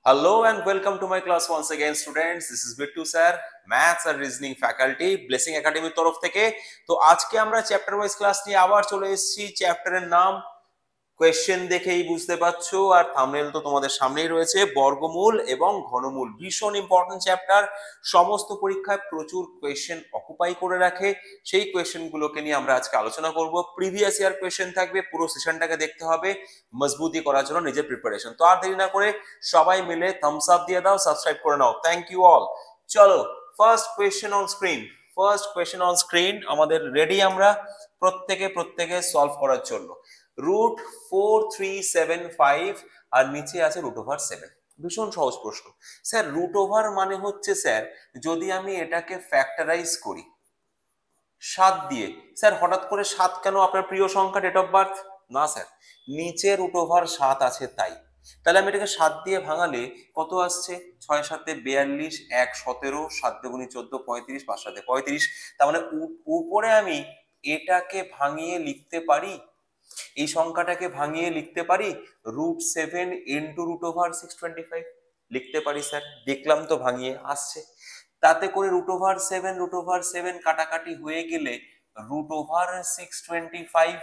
Hello and welcome to my class once again, students. This is Bittu sir, Maths and Reasoning Faculty, Blessing Academy তরফ থেকে। তো আজকে আমরা chapter wise class নিয়ে আবার চলে এসেছি। চ্যাপ্টারের নাম কোয়েশ্চেন দেখেই বুঝতে পারছো, আর থাম্বনেল তো তোমাদের সামনেই রয়েছে, বর্গমূল এবং ঘনমূল। ভীষণ ইম্পর্টেন্ট চ্যাপ্টার, সমস্ত পরীক্ষায় প্রচুর কোয়েশ্চেন অকুপাই করে রাখে। সেই কোয়েশ্চেন গুলোকে নিয়ে আমরা আজকে আলোচনা করব। প্রিভিয়াস ইয়ার কোয়েশ্চেন থাকবে, পুরো সেশনটাকে দেখতে হবে মজবুতি করার জন্য নিজের প্রিপারেশন। তো আর দেরি না করে সবাই মিলে থামস আপ দিয়ে দাও, সাবস্ক্রাইব করে নাও। Thank you all. চলো, first question on screen. First question on screen আমাদের রেডি, আমরা প্রত্যেকে সলভ করার জন্য। √4375 আর নিচে আছে √7। ভীষণ সহজ প্রশ্ন স্যার। √, মানে হচ্ছে স্যার যদি আমি এটাকে ফ্যাক্টরাইজ করি 7 দিয়ে, স্যার হঠাৎ করে 7 কেন? আপনার প্রিয় সংখ্যা, ডেট অফ বার্থ? না স্যার, নিচে √7 আছে তাই। তাহলে আমি এটাকে 7 দিয়ে ভাঙালে কত আসছে? 6 7 42, 1 17, 7 দুগুণে 14, 35, 5 7 35। তার মানে উপরে আমি এটাকে ভাঙিয়ে লিখতে পারি, এই সংখ্যাটাকে ভাঙিয়ে লিখতে পারি √7 ইন্টু √625 লিখতে পারি স্যার। দেখলাম তো ভাঙিয়ে আসছে। তাতে করে √7 কাটাকাটি হয়ে গেলে √625,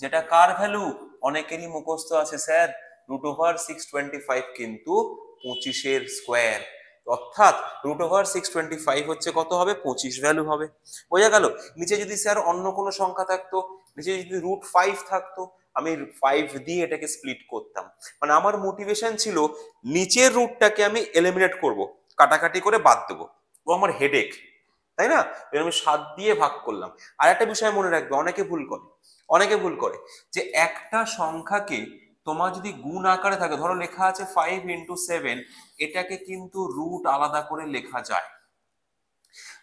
যেটা কার ভ্যালু? অনেকেরই মুখস্থ আছে স্যার, √625 কিন্তু 25 স্কোয়ার। অর্থাৎ √625 হচ্ছে কত হবে? 25 ভ্যালু হবে। বোঝা গেল? নিচে যদি স্যার অন্য কোনো সংখ্যা থাকতো, নিচে যদি √5 থাকতো, আমি 5 দিয়ে এটাকে স্প্লিট করতাম। মানে আমার মোটিভেশন ছিল নিচের রুটটাকে আমি এলিমিনেট করব, কাটাকাটি করে বাদ দেবো, ও আমার হেডেক, তাই না? আমি 7 দিয়ে ভাগ করলাম। আর একটা বিষয় মনে রাখবে, অনেকে ভুল করে যে একটা সংখ্যাকে তোমার যদি গুণ আকারে থাকে, ধরো লেখা আছে 5 × 7, এটাকে কিন্তু রুট আলাদা করে লেখা যায়।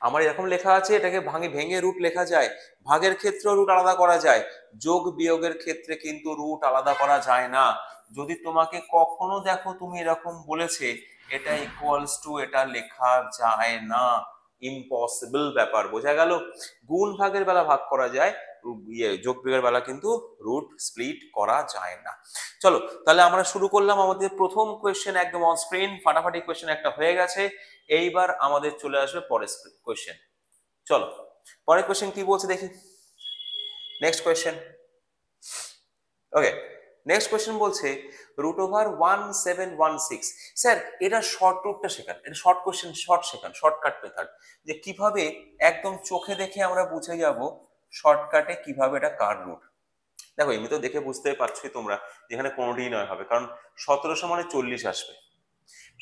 আমার এরকম লেখা আছে, এটাকে ভেঙে রুট লেখা যায়। ভাগের ক্ষেত্রে রুট আলাদা করা যায়, যোগ বিয়োগের ক্ষেত্রে কিন্তু রুট আলাদা করা যায় না। যদি তোমাকে কখনো দেখো তুমি এরকম বলেছে এটা ইকুয়ালস টু, এটা লেখা যায় না, ইম্পসিবল ব্যাপার। বোঝা গেল? গুণ ভাগের বেলা ভাগ করা যায়, যোগ বিয়োগের বেলা কিন্তু রুট স্প্লিট করা যায় না। চলো তাহলে আমরা শুরু করলাম আমাদের প্রথম কোয়েশ্চেন, একদম অন স্ক্রিন। ফাটাফাটি কোয়েশ্চেন একটা হয়ে গেছে। এইবার আমাদের চলে আসবে পরের কোয়েশ্চেন। চলো পরের কোয়েশ্চেন কি বলছে দেখি। Next question. Okay, next question বলছে √1716। স্যার এটা শর্ট রুটটা শেখান, এটা শর্ট কোয়েশ্চেন, শর্টকাট মেথড, যে কিভাবে একদম চোখে দেখে আমরা বুঝে যাব শর্টকাটে কিভাবে এটা কার রুট। দেখো এমনি তো দেখে বুঝতে পারছোই তোমরা, যেখানে কোনোটিই নয় হবে, কারণ 1700 মানে 40 আসবে।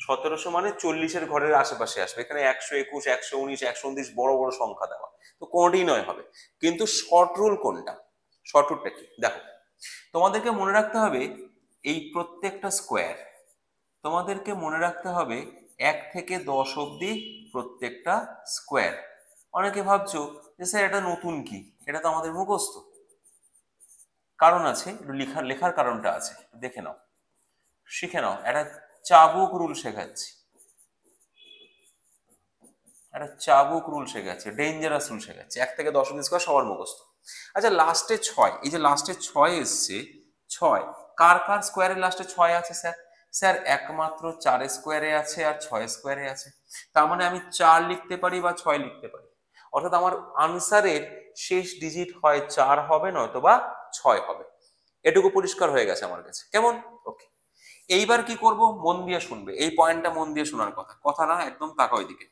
1700 মানে 40-এর ঘরের আশেপাশে আসবে। এখানে 121, 119, 129 বড় বড় সংখ্যা দেওয়া, তো কোনোটিই নয় হবে। কিন্তু শর্ট রুল কোনটা? শর্ট রুলটা কি দেখো, তোমাদেরকে মনে রাখতে হবে এই প্রত্যেকটা স্কোয়ার, তোমাদেরকে মনে রাখতে হবে 1 থেকে 10 অবধি প্রত্যেকটা স্কোয়ার। অনেকে ভাবছো যে স্যার এটা নতুন কি, এটা তো আমাদের মুখস্থ। কারণ আছে, লেখার কারণটা আছে, দেখে নাও, শিখে নাও। একটা চাবুক রুল শেখাচ্ছি, ডেঞ্জারাস রুল শেখাচ্ছি। 1 থেকে 10 অবধি স্কোয়ার সবার মুখস্থ। আচ্ছা লাস্টে 6, এই যে লাস্টে 6 এসছে, 6 কার স্কোয়ারের লাস্টে 6 আছে স্যার? স্যার একমাত্র 4 স্কোয়ারে আছে আর 6 স্কোয়ারে আছে। তার মানে আমি 4 লিখতে পারি বা 6 লিখতে পারি। অর্থাৎ আমার আনসারের শেষ ডিজিট হয় 4 হবে, নয়তো বা 6 হবে। এটুকু পরিষ্কার হয়ে গেছে আমার কাছে, কেমন? ওকে, এইবার কি করব? মন দিয়ে শুনবে, এই পয়েন্টটা মন দিয়ে শোনার কথা না, একদম তাকাও ওইদিকে।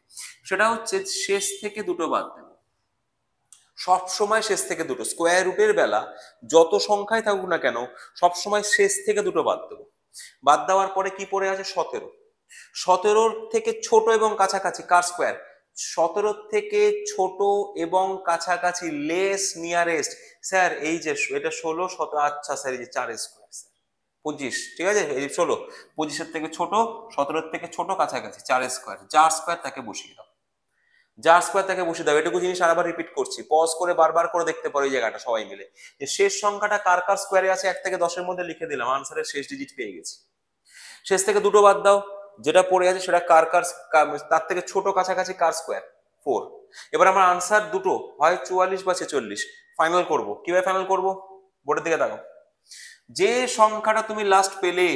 সেটা হচ্ছে শেষ থেকে দুটো বাদ দেব, সব সময় শেষ থেকে দুটো। স্কোয়ার রুটের বেলা যত সংখ্যায় থাকুক না কেন, সব সময় শেষ থেকে দুটো বাদ দেবো। বাদ দেওয়ার পরে কি পড়ে আছে? 17। 17 থেকে ছোট এবং কাছাকাছি কার স্কোয়ার? 17 থেকে ছোট এবং কাছাকাছি, লেস নিয়ারেস্ট। স্যার এই যে এটা 16, 17, আচ্ছা স্যার এই যে 4 স্কোয়ার, 25, ঠিক আছে, এই 16, 25-এর থেকে ছোট, 17-এর থেকে ছোট, কাছাকাছি 4 স্কোয়ার। যার স্কোয়ার তাকে বসিয়ে দাও, এটুকু জিনিস আবার রিপিট করছি, পজ করে বারবার করে দেখতে পারো এই জায়গাটা সবাই মিলে, যে শেষ সংখ্যাটা কার স্কোয়ারে আছে 1 থেকে 10-এর মধ্যে লিখে দিলাম, আনসারের শেষ ডিজিট পেয়ে গেছি। শেষ থেকে দুটো বাদ দাও, যেটা পড়ে আছে সেটা তার থেকে ছোট কাছাকাছি কার স্কোয়ার? 4। এবার আমার আনসার দুটো, হয় 44 বা 46। ফাইনাল করব, কিভাবে ফাইনাল করব? বোর্ডের দিকে তাকাও। যে সংখ্যাটা তুমি লাস্ট পেলে,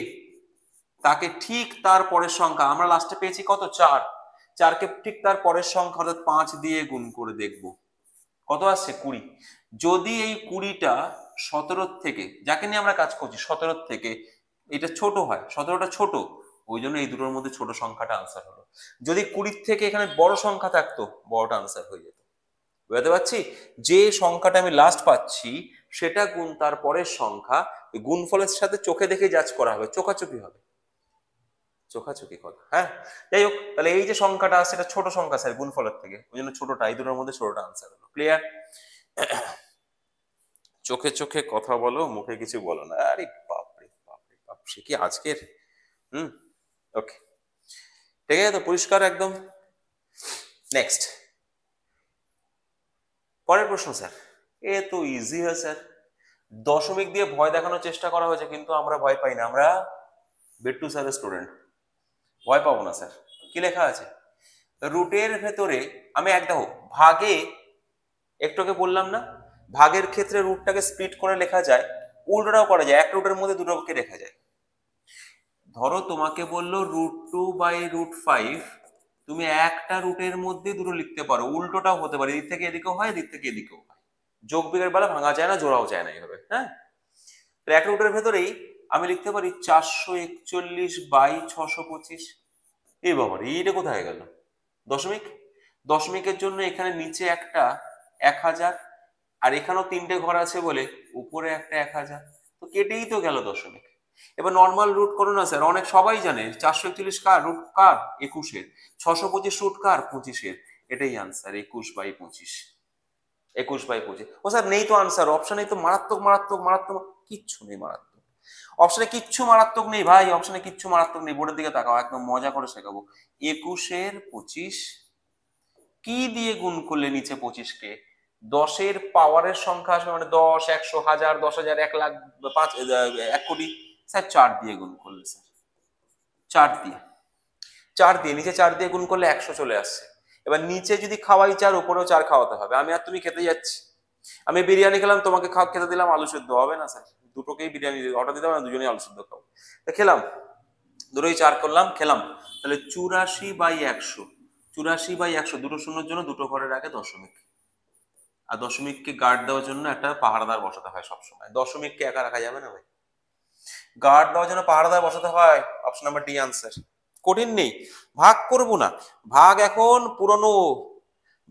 তাকে ঠিক তার পরের সংখ্যা, আমরা লাস্টে পেয়েছি কত 4, 4কে ঠিক তার পরের সংখ্যা অর্থাৎ 5 দিয়ে গুণ করে দেখব কত আসছে 20। যদি এই 20টা 17 থেকে, যাকে নিয়ে আমরা কাজ করছি 17 থেকে এটা ছোট হয়, 17টা ছোট, ওই জন্য এই দুটোর মধ্যে ছোট সংখ্যাটা আনসার হলো। যদি 20 থেকে এখানে বড় সংখ্যা থাকতো বড়টা আনসার হয়ে যেত। বুঝতে পারছি, যে সংখ্যাটা আমি লাস্ট পাচ্ছি সেটা গুণ তার পরের সংখ্যা, গুণফলের সাথে চোখে দেখে জাজ করা হবে, চোখাচোখি হবে, চোখাচোখি কথা। হ্যাঁ, যাই হোক, তাহলে এই যে সংখ্যাটা আছে এটা ছোট সংখ্যা স্যার গুণফলের থেকে, ওই জন্য ছোটটা, এই দুটোর মধ্যে ছোটটা আনসার হলো। ক্লিয়ার? চোখে চোখে কথা বলো, মুখে কিছু বলো না। আরে বাপরে বাপরে বাপ, সে কি আজকের! ওকে, ঠিক আছে তো, পরিষ্কার একদম। নেক্সট, পরের প্রশ্ন স্যার, এ তো ইজি হয় স্যার। দশমিক দিয়ে ভয় দেখানোর চেষ্টা করা হয়েছে, কিন্তু আমরা ভয় পাই না, আমরা বেট্টু স্যারের স্টুডেন্ট, ভয় পাবো না স্যার। কি লেখা আছে? রুটের ভেতরে আমি দেখো ভাগে, একটুকে বললাম না, ভাগের ক্ষেত্রে রুটটাকে স্প্লিট করে লেখা যায়, উল্টোটাও করা যায়, এক রুটের মধ্যে দুটোকে লেখা যায়। ধরো তোমাকে বললো √2/√5, তুমি একটা রুটের মধ্যে দুটো লিখতে পারো, উল্টোটাও হতে পারে, এদিক থেকে এদিকেও হয়, এদিক থেকে এদিকেও হয়, যোগ বিয়োগের বেলা ভাঙা যায় না, জোড়াও যায় না এইভাবে। হ্যাঁ, তো এক রুটের ভেতরেই আমি লিখতে পারি 441/625। এই বাবা, এইটা কোথায় গেল? দশমিক, দশমিকের জন্য এখানে নিচে একটা 1000, আর এখানেও 3টে ঘর আছে বলে উপরে একটা 1000, তো কেটেই তো গেল দশমিক। এবার নর্মাল রুট করো না স্যার, অনেক সবাই জানে 441 কার রুট, কার 21-এর, 625 রুট কার 25-এর, এটাই আনসার 21/25। 21/25। ও স্যার নেই তো আনসার, অপশনে তো মারাত্মক মারাত্মক মারাত্মক কিচ্ছু নেই, মারাত্মক অপশনে কিচ্ছু মারাত্মক নেই ভাই, অপশনে কিচ্ছু মারাত্মক নেই। বোর্ডের দিকে তাকাও, একদম মজা করে শেখাবো। 21/25 কি দিয়ে গুণ করলে নিচে 25কে? 10-এর পাওয়ারের সংখ্যা আসবে, মানে 10, 100, 1000, 10,000, 1 লাখ, 5, 1 কোটি। স্যার 4 দিয়ে গুণ করলে, স্যার 4 দিয়ে, 4 দিয়ে, নিচে 4 দিয়ে গুণ করলে 100 চলে আসছে। এবার নিচে যদি খাওয়াই 4, উপরেও 4 খাওয়াতে হবে। আমি আর তুমি খেতে যাচ্ছি, আমি বিরিয়ানি খেলাম, তোমাকে খেতে দিলাম আলু সেদ্ধ, হবে না স্যার? দুটোকেই বিরিয়ানি অর্ডার দিতে হবে না, দুজনেই আলু সেদ্ধ খাবো। তা খেলাম, দুটোই 4 করলাম, খেলাম, তাহলে 84/100, 84/100, দুটো শূন্যর জন্য দুটো ঘরের আগে দশমিক, আর দশমিককে গার্ড দেওয়ার জন্য একটা পাহারাদার বসাতে হয় সবসময়, দশমিককে একা রাখা যাবে না ভাই, গার্ড দেওয়ার জন্য পাহারাদার বসাতে হয়। Option number D answer. কঠিন নেই, ভাগ করব না, ভাগ এখন পুরনো,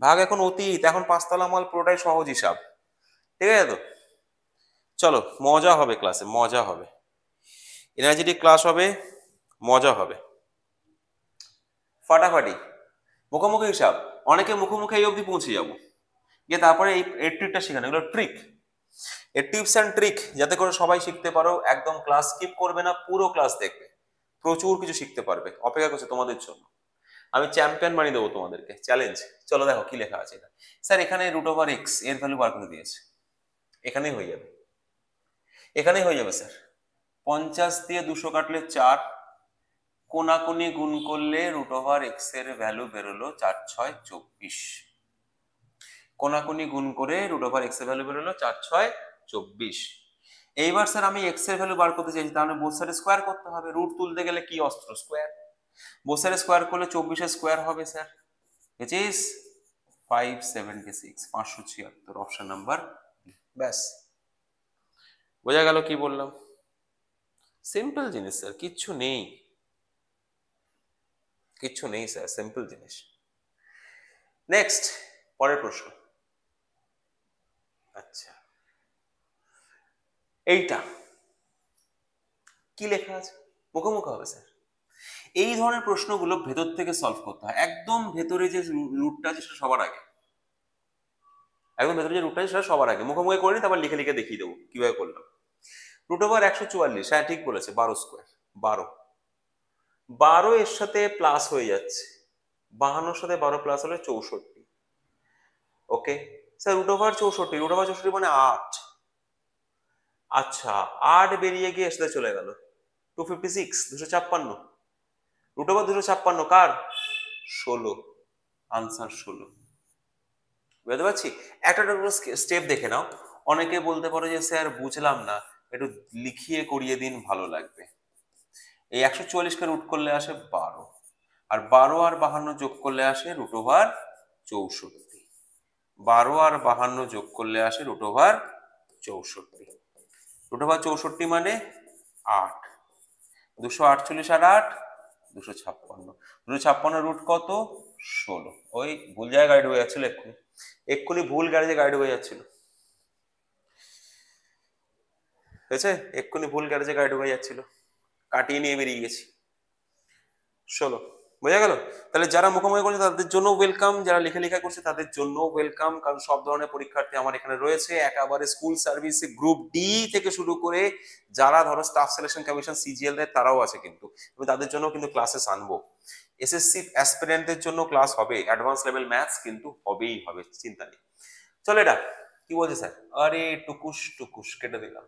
ভাগ এখন অতীত, এখন 5তলা মাল, পুরোটাই সহজ হিসাব। ঠিক আছে তো, চলো মজা হবে ক্লাসে, মজা হবে, এনার্জেটিক ক্লাস হবে, মজা হবে, ফাটাফাটি মুখোমুখি হিসাব। অনেকে মুখোমুখি এই অবধি পৌঁছে যাবো, গিয়ে তারপরে এই ট্রিকটা শেখানো, এগুলো ট্রিক, এর টিপস অ্যান্ড ট্রিক, যাতে করে সবাই শিখতে পারো। একদম ক্লাস স্কিপ করবে না, পুরো ক্লাস দেখবে, প্রচুর কিছু শিখতে পারবে, অপেক্ষা করছে তোমাদের জন্য। আমি চ্যাম্পিয়ন বানিয়ে দেবো তোমাদেরকে, চ্যালেঞ্জ। চলো দেখো কি লেখা আছে এটা। স্যার এখানে √x এর ভ্যালু বার করে দিয়েছে, এখানেই হয়ে যাবে, এখানেই হয়ে যাবে স্যার। 50 দিয়ে 200 কাটলে 4, কোনাকুনি গুণ করলে √x এর ভ্যালু বেরোলো 4×6 = 24। কোনাকুনি গুণ করে √x এর ভ্যালু বেরোলো 4×6 = 24। এইবার স্যার আমি x এর ভ্যালু বার করতে চাইছি, তাহলে বোথ সাইডে স্কোয়ার করতে হবে। রুট তুলতে গেলে কি অস্ত্র? স্কোয়ার। বোথ সাইডে স্কোয়ার করলে 24 এর স্কোয়ার হবে sir, which is 576, 576, option number. ব্যাস, বোঝা গেল কি বললাম? সিম্পল জিনিস স্যার, কিচ্ছু নেই, কিচ্ছু নেই স্যার, সিম্পল জিনিস। নেক্সট, পরের প্রশ্ন। আচ্ছা, এইটা কি লেখা আছে? মুখোমুখি হবে স্যার। এই ধরনের প্রশ্নগুলো ভেতর থেকে সলভ করতে হয়, একদম ভেতরে যে রুটটা আছে সেটা সবার আগে, একদম ভেতরে যে রুটটা আছে সেটা সবার আগে মুখোমুখি করে নি, তারপর লিখে লিখে দেখিয়ে দেবো কিভাবে করলাম। √144, হ্যাঁ ঠিক বলেছে, 12 স্কোয়ার, 12 এর সাথে প্লাস হয়ে যাচ্ছে, 52 সাথে 12 প্লাস হলে 64। ওকে স্যার, √64, √64 মানে 8। আচ্ছা, 8 বেরিয়ে গিয়ে এর সাথে চলে গেল 256, 256, √256 কার? 16, আনসার 16। বুঝতে পারছি? একটা স্টেপ দেখে নাও। অনেকে বলতে পারো যে স্যার বুঝলাম না, একটু লিখিয়ে করিয়ে দিন, ভালো লাগবে। এই 144 কে রুট করলে আসে 12, আর 12 আর 52 যোগ করলে আসে √64। 12 আর 52 যোগ করলে আসে √64। √64 মানে 8, 248 আর 8 256। 256 রুট কত? 16। ওই ভুল জায়গায় গাইড হয়ে যাচ্ছিল, এক্ষুনি ভুল গ্যারেজে গাইড হয়ে যাচ্ছিল, হয়েছে? এক্ষুনি ভুল গ্যারেজে গাইড হয়ে যাচ্ছিল, কাটিয়ে নিয়ে বেরিয়ে গেছি। 16 বোঝা গেল? তাহলে যারা মুখোমুখি করছে তাদের জন্য ওয়েলকাম, যারা লেখা করছে তাদের জন্য ওয়েলকাম, কারণ সব ধরনের পরীক্ষার্থী আমার এখানে রয়েছে, একেবারে স্কুল সার্ভিস গ্রুপ ডি থেকে শুরু করে যারা ধরো স্টাফ সিলেকশন কমিশন সিজিএল দেয় তারাও আছে কিন্তু, আমি তাদের জন্য কিন্তু ক্লাসেস আনবো। এসএসসি অ্যাসপিরেন্টদের জন্য ক্লাস হবে, অ্যাডভান্স লেভেল ম্যাথস কিন্তু হবেই হবে, চিন্তা নেই। চলো এটা কি বলছে স্যার? আরে টুকুস টুকুস কেটে দিলাম।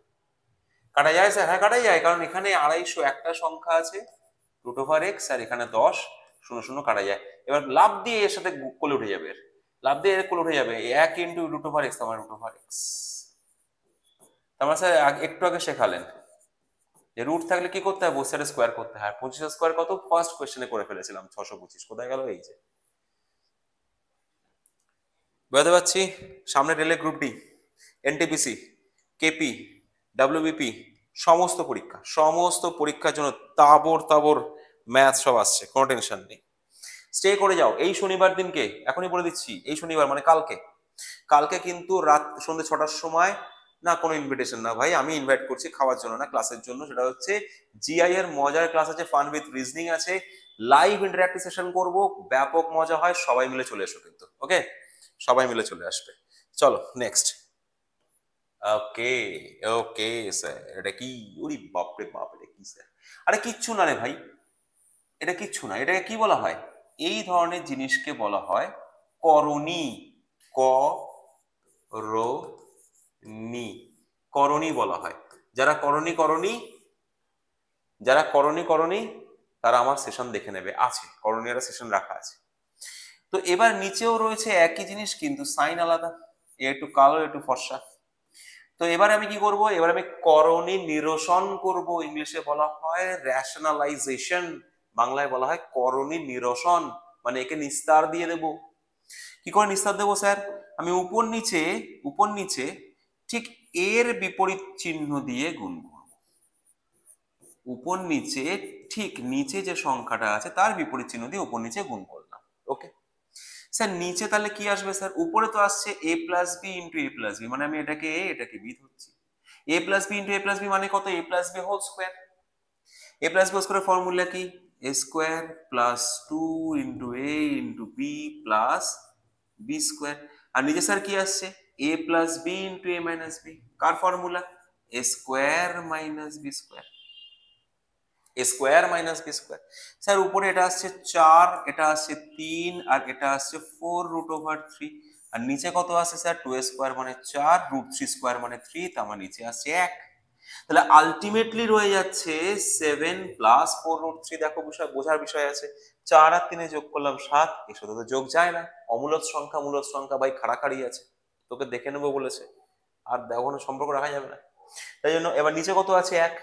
কাটা যায় স্যার? হ্যাঁ কাটা যায়, কারণ এখানে 250 একটা সংখ্যা আছে √x, আর এখানে 10, 0 0 কাটা যায়। এবার লাভ দিয়ে এর সাথে কোলে উঠে যাবে, লাভ দিয়ে এর কোলে উঠে যাবে 1 ইন্টু √x, আমার √x। তার স্যার একটু আগে শেখালেন যে রুট থাকলে কি করতে হয়, বোথ সাইডে স্কোয়ার করতে হয়। 25 স্কোয়ার কত? ফার্স্ট কোশ্চেনে করে ফেলেছিলাম 625। কোথায় গেল? এই যে বুঝতে পারছি। সামনে রেলে group D, NTPC, KP, WBP, সমস্ত পরীক্ষার জন্য তাবর ম্যাথ সব আসছে, কোনো টেনশন নেই। স্টে করে যাও এই শনিবার দিনকে, এখনই বলে দিচ্ছি, এই শনিবার মানে কালকে কিন্তু রাত সন্ধ্যে 6টার সময় না, কোনো ইনভিটেশন না ভাই, আমি ইনভাইট করছি খাওয়ার জন্য না, ক্লাসের জন্য। সেটা হচ্ছে জিআই এর মজার ক্লাস আছে, ফান উইথ রিজনিং আছে, লাইভ ইন্টারঅ্যাক্টিভ সেশন করব, ব্যাপক মজা হয়, সবাই মিলে চলে এসো কিন্তু, ওকে? সবাই মিলে চলে আসবে। চলো নেক্সট। ওকে ওকে স্যার, এটা কি? ওরে বাপরে বাপ, এটা কি স্যার? আরে কিচ্ছু না রে ভাই, এটা কিচ্ছু না। এটাকে কি বলা হয়? এই ধরনের জিনিসকে বলা হয় করণী। করণী, করণী বলা হয়। যারা করণী তারা আমার সেশন দেখে নেবে, আছে করণীয়রা সেশন রাখা আছে। তো এবার নিচেও রয়েছে একই জিনিস, কিন্তু সাইন আলাদা, একটু কালো একটু ফর্সা। তো এবার আমি কি করব? এবার আমি করণী নিরসন করব, ইংলিশে বলা হয় রেশনালাইজেশন, বাংলায় বলা হয় করণী নিরসন, মানে একে নিস্তার দিয়ে দেব। কি করে নিস্তার দেবো স্যার? আমি উপর নিচে ঠিক এর বিপরীত চিহ্ন দিয়ে গুণ করব। উপর নিচে ঠিক নিচে যে সংখ্যাটা আছে তার বিপরীত চিহ্ন দিয়ে উপর নিচে গুণ করলাম, ওকে স্যার? নিচে তাহলে কি আসবে স্যার? উপরে তো আসছে a plus B into A plus B, মানে আমি এটাকে বি ধরছি। a plus B into A plus B মানে কত? a plus B whole square. a plus B whole square formula কি? a square plus 2 into a into B plus B square. আর নিচে sir কি আসছে? a plus B into A minus B, কার formula? a square minus B square, a square minus B square. Sir উপরে এটা আসছে 4, এটা আসছে 3, আর এটা আসছে 4√3। আর নিচে কত আসছে স্যার? 2a স্কোয়ার মানে 4, √3 স্কোয়ার মানে 3, তার মানে নিচে আসছে 1। তাহলে আলটিমেটলি রয়ে যাচ্ছে 7 প্লাস 4√3। দেখো বিষয় বোঝার বিষয় আছে, 4 আর 3 যোগ করলাম 7, এর সাথে তো যোগ যায় না, অমূলদ সংখ্যা ভাই খাড়াখাড়ি আছে, তোকে দেখে নেবো বলেছে, আর দেখো সম্পর্ক রাখা যাবে না। তাই জন্য এবার নিচে কত আছে? 1।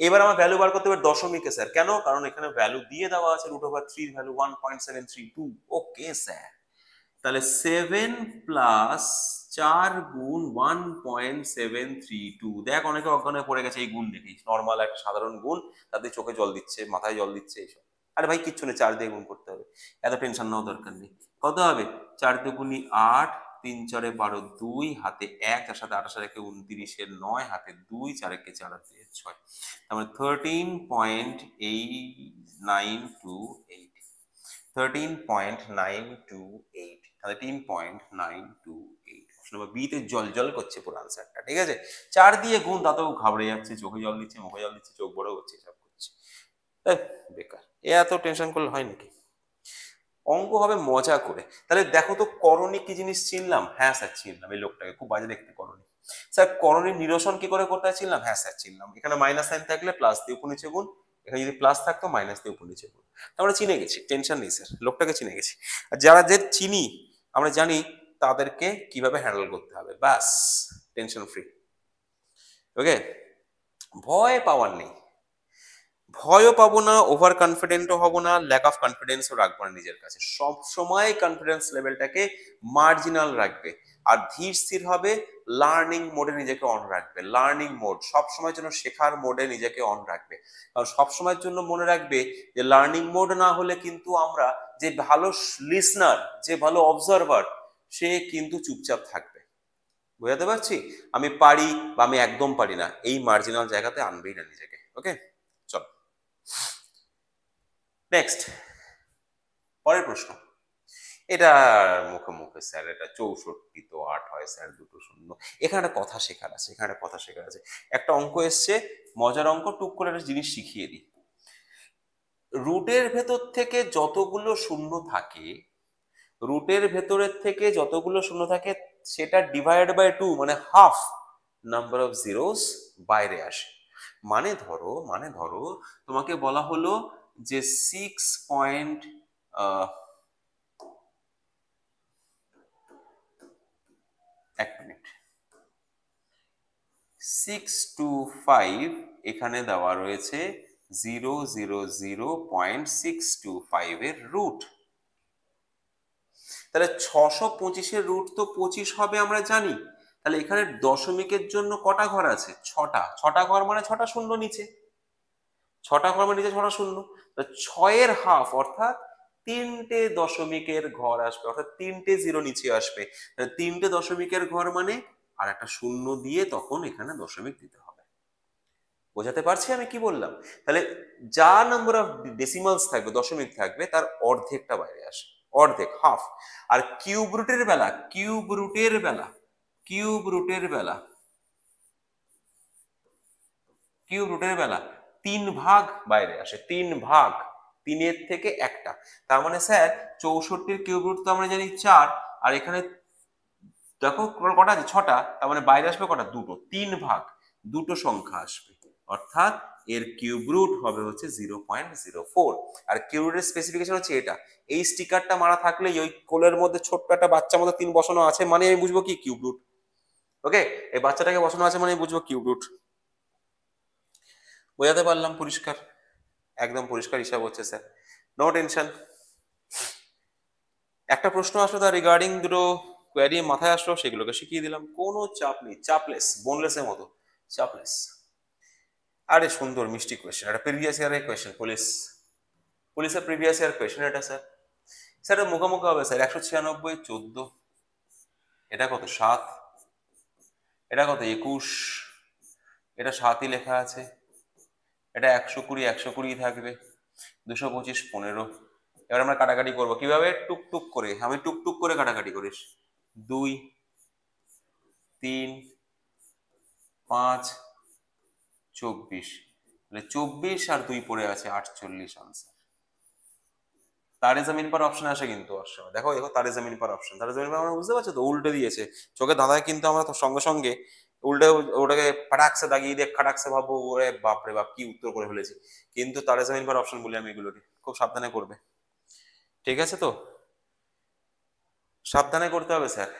এবার আমার ভ্যালু বার করতে হবে দশমিকে স্যার, কেন? কারণ এখানে ভ্যালু দিয়ে দেওয়া আছে, √3 ভ্যালু 1.732। ওকে স্যার, তাহলে 7 প্লাস 4 গুণ 1.732। দেখ অনেকে অজ্ঞান হয়ে পড়ে গেছে এই গুণ দেখেই, নর্মাল একটা সাধারণ গুণ, তাদের চোখে জল দিচ্ছে, মাথায় জল দিচ্ছে এইসব। আরে ভাই কিচ্ছু নেই, 4 দিয়ে গুণ করতে হবে, এত টেনশন নেওয়ার দরকার নেই। কত হবে? 4 দুগুণী 8, 3 4 12, 2 হাতে 1, তার সাথে 28 রেখে 29 9, হাতে 2, 4 কে 4 আর 6, তার মানে 13.892, 13.928, তাহলে 3.928। অপশন নম্বর বি তে জল করছে পুরো আনসারটা, ঠিক আছে? 4 দিয়ে গুণ, তাতেও ঘাবড়ে যাচ্ছে, চোখে জল দিচ্ছে, মুখে জল দিচ্ছে, চোখ বড় হচ্ছে, সব করছে, বেকার। এত টেনশন করলে হয় নাকি? অঙ্ক হবে মজা করে। তাহলে দেখো তো করণী কি জিনিস চিনলাম? হ্যাঁ স্যার চিনলাম, এই লোকটাকে খুব বাজে দেখতে করণী। স্যার করণী নিরসন কি করে করতে চিনলাম? হ্যাঁ স্যার চিনলাম, এখানে মাইনাস সাইন থাকলে প্লাস দিয়ে উপর নিচে গুণ, এখানে যদি প্লাস থাকতো মাইনাস দিয়ে উপর নিচে গুণ। আমরা চিনে গেছি, টেনশন নেই স্যার, লোকটাকে চিনে গেছি। আর যারা যে চিনি, আমরা জানি তাদেরকে কিভাবে হ্যান্ডেল করতে হবে, ব্যাস, টেনশন ফ্রি। ওকে, ভয় পাওয়ার নেই, ভয়ও পাবো না, ওভার কনফিডেন্টও হব না, ল্যাক অফ কনফিডেন্সও রাখবো না নিজের কাছে। সব সময় কনফিডেন্স লেভেলটাকে মার্জিনাল রাখবে, আর ধীর স্থির হবে, লার্নিং মোডে নিজেকে অন রাখবে। লার্নিং মোড সব সময়ের জন্য শেখার মোডে নিজেকে অন রাখবে। কারণ সব সময়ের জন্য মনে রাখবে যে লার্নিং মোড না হলে কিন্তু আমরা, যে ভালো লিসনার, যে ভালো অবজারভার, সে কিন্তু চুপচাপ থাকবে। বোঝাতে পারছি? আমি পারি বা আমি একদম পারি না, এই মার্জিনাল জায়গাতে আনবেই না নিজেকে। ওকে, চল নেক্সট, পরের প্রশ্ন। এটা মুখে মুখে স্যার, এটা 64 তো 8 হয় স্যার, দুটো শূন্য। এখানে একটা কথা শেখার আছে, এখানে একটা কথা শেখার আছে। একটা অঙ্ক এসছে, মজার অঙ্ক, টুক করে একটা জিনিস শিখিয়ে দিই। রুটের ভেতর থেকে যতগুলো শূন্য থাকে, রুটের ভেতরের থেকে যতগুলো শূন্য থাকে, সেটা ডিভাইড বাই 2 মানে হাফ নাম্বার অফ জিরোস বাইরে আসে। মানে ধরো তোমাকে বলা হলো যে 6 এক মিনিট, 625 এখানে দেওয়া রয়েছে 000.625 এর রুট। তাহলে 625-এর রুট তো 25 হবে আমরা জানি। তাহলে এখানে দশমিকের জন্য কটা ঘর আছে? ছটা। ছটা ঘর মানে ছটা শূন্য নিচে, ছটা ঘর মানে নিচে ছটা শূন্য। ছয়ের হাফ অর্থাৎ তিনটে দশমিকের ঘর আসবে, অর্থাৎ তিনটে জিরো নিচে আসবে। তিনটে দশমিকের ঘর মানে আর একটা শূন্য দিয়ে তখন এখানে দশমিক দিতে হবে। বোঝাতে পারছি আমি কি বললাম? তাহলে যা নাম্বার অফ ডেসিমালস থাকবে, দশমিক থাকবে, তার অর্ধেকটা বাইরে আসে, অর্ধেক, হাফ। আর কিউব রুটের বেলা, কিউব রুটের বেলা, কিউব রুটের বেলা, কিউব রুটের বেলা 3 ভাগ বাইরে আসে, 3 ভাগ, 3-এর থেকে একটা। তার মানে স্যার 64-র কিউব রুট তো আমরা জানি 4, আর এখানে দেখো কটা আছে? 6টা। তার মানে বাইরে আসবে কটা? দুটো। 3 ভাগ, দুটো সংখ্যা আসবে, অর্থাৎ এর কিউব রুট হবে হচ্ছে 0.04। আর কিউব রুটের স্পেসিফিকেশন হচ্ছে এটা। এই স্টিকারটা মারা থাকলে ওই কোলের মধ্যে ছোট্ট একটা বাচ্চা মতো 3 বসানো আছে মানে আমি বুঝবো কি কিউব রুট। ওকে, এই বাচ্চাটাকে বসানো আছে মানে বুঝবো কিউব রুট। বোঝাতে পারলাম? পরিষ্কার, একদম পরিষ্কার হিসাব হচ্ছে স্যার, নো টেনশন। একটা প্রশ্ন আসলো তার রিগার্ডিং, দুটো কোয়ারি মাথায় আসলো, সেগুলোকে শিখিয়ে দিলাম, কোনো চাপ নেই, চাপলেস, বোনলেসের মতো, চাপলেস। আরে সুন্দর মিষ্টি কোয়েশ্চেন, একটা প্রিভিয়াস ইয়ারের কোয়েশ্চেন, পুলিশের প্রিভিয়াস ইয়ার কোয়েশ্চেন এটা স্যার। স্যার এটা মুখোমুখি হবে স্যার, 196 14, এটা কত 7, এটা কত 21, এটা 7ই লেখা আছে, এটা 120 120 থাকবে, 225 15। এবার আমরা কাটাকাটি করবো কিভাবে? টুকটুক করে, আমি টুকটুক করে কাটাকাটি করিস। 2 3 5 24, তাহলে 24 আর 2 পড়ে আছে 48 আনসার। তারে জামিন পার অপশন আসে কিন্তু দেখো দেখো, তারে জামিন পার অপশন, তারে জামিন পার আমরা বুঝতে পারছো তো, উল্টে দিয়েছে চোখে দাদায়, কিন্তু আমরা তো সঙ্গে সঙ্গে উল্টে ওটাকে ফাটাকসে দাগিয়ে দিয়ে খাটাকসে ভাববো ওরে বাপরে বাপ কি উত্তর করে ফেলেছি। কিন্তু তারে জামিন পার অপশন বলি আমি এগুলোকে, খুব সাবধানে করবে, ঠিক আছে তো? সাবধানে করতে হবে স্যার,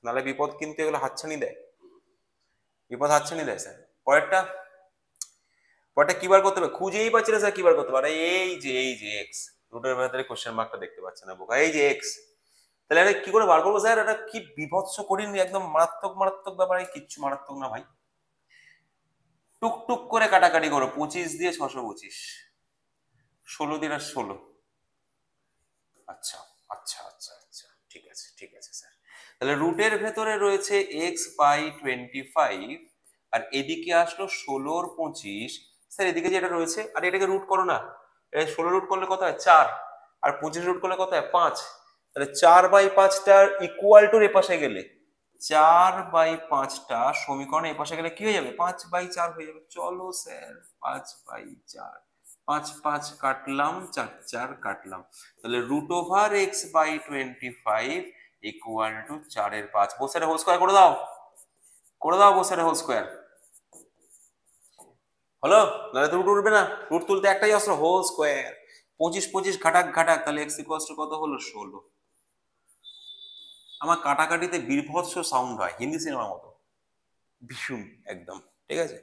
নাহলে বিপদ কিন্তু এগুলো হাতছানি দেয়, বিপদ হাতছানি দেয় স্যার। পরেরটা, পরেরটা কি বার করতে হবে? খুঁজেই পাচ্ছি না স্যার কি বার করতে পারে। এই যে এক্স, রুটের ভেতরে কোশ্চেন মার্কটা দেখতে পাচ্ছে না বোকা, এই যে এক্স। তাহলে এটা কি করে বার করবো স্যার? এটা কি বিভৎস করিনি, একদম মারাত্মক মারাত্মক ব্যাপার, কিচ্ছু মারাত্মক না ভাই। টুকটুক করে কাটাকাটি করো, 25 দিয়ে 625, 16 দিন আর 16। আচ্ছা আচ্ছা আচ্ছা আচ্ছা, ঠিক আছে ঠিক আছে স্যার। তাহলে রুটের ভেতরে রয়েছে x/25, আর এদিকে আসলো 16 স্যার, এদিকে যেটা রয়েছে, আর এটাকে রুট করো না, 16 রুট করলে কত হয়? 4, আর 25 রুট করলে কত হয়? 5। তাহলে 4/5টা ইকুয়াল টু এপাশে গেলে, 4/5টা সমীকরণ এপাশে গেলে কি হয়ে যাবে? 5/4 হয়ে যাবে। চলো স্যার, 5/4, 5 5 কাটলাম, 4 4 কাটলাম, তাহলে √(x/25) ইকুয়াল টু 4/5। বোসের হোল স্কয়ার করে দাও, করে দাও বোসের হোল স্কয়ার। হলো? নাহলে তো রুট উঠবে না, রুট তুলতে একটাই অস্ত্র, হোল স্কয়ার। 25 25 ঘাটাক ঘাটাক, তাহলে x ইকুয়াল টু কত হলো? 16। আমার কাটাকাটিতে বীরভৎস সাউন্ড হয়, হিন্দি সিনেমার মতো, ভীষণ একদম, ঠিক আছে?